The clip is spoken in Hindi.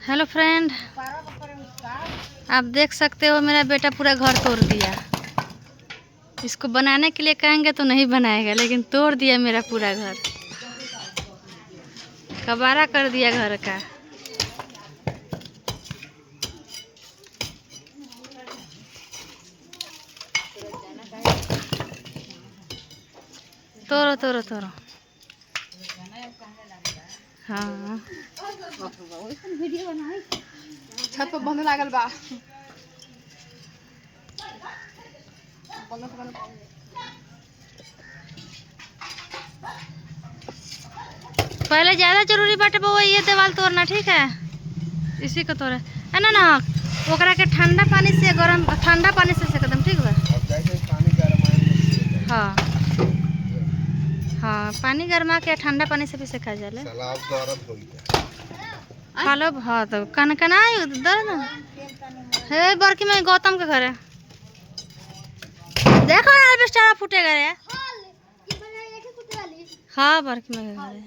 हेलो फ्रेंड, आप देख सकते हो मेरा बेटा पूरा घर तोड़ दिया। इसको बनाने के लिए कहेंगे तो नहीं बनाएगा, लेकिन तोड़ दिया मेरा पूरा घर, कबाड़ा कर दिया घर का। तोड़ो तोड़ो तोड़ो। हाँ, छत पर बंद लागल बा। पहले ज्यादा जरूरी बाटे बउआ ये दीवार तोड़ना, ठीक है? इसी को तोड़े है ना ना, ओकरा के ठंडा पानी से गरम ठंडा पानी से सेक दम, ठीक बा? हाँ हाँ, पानी गरमा के ठंडा पानी से भी सेका जाला। खालो हाँ, तो कनकना दर्द हे बड़की में गौतम के घर है। देखो ना बेचारा फूटेगा रे। हाँ, बड़की में घर है।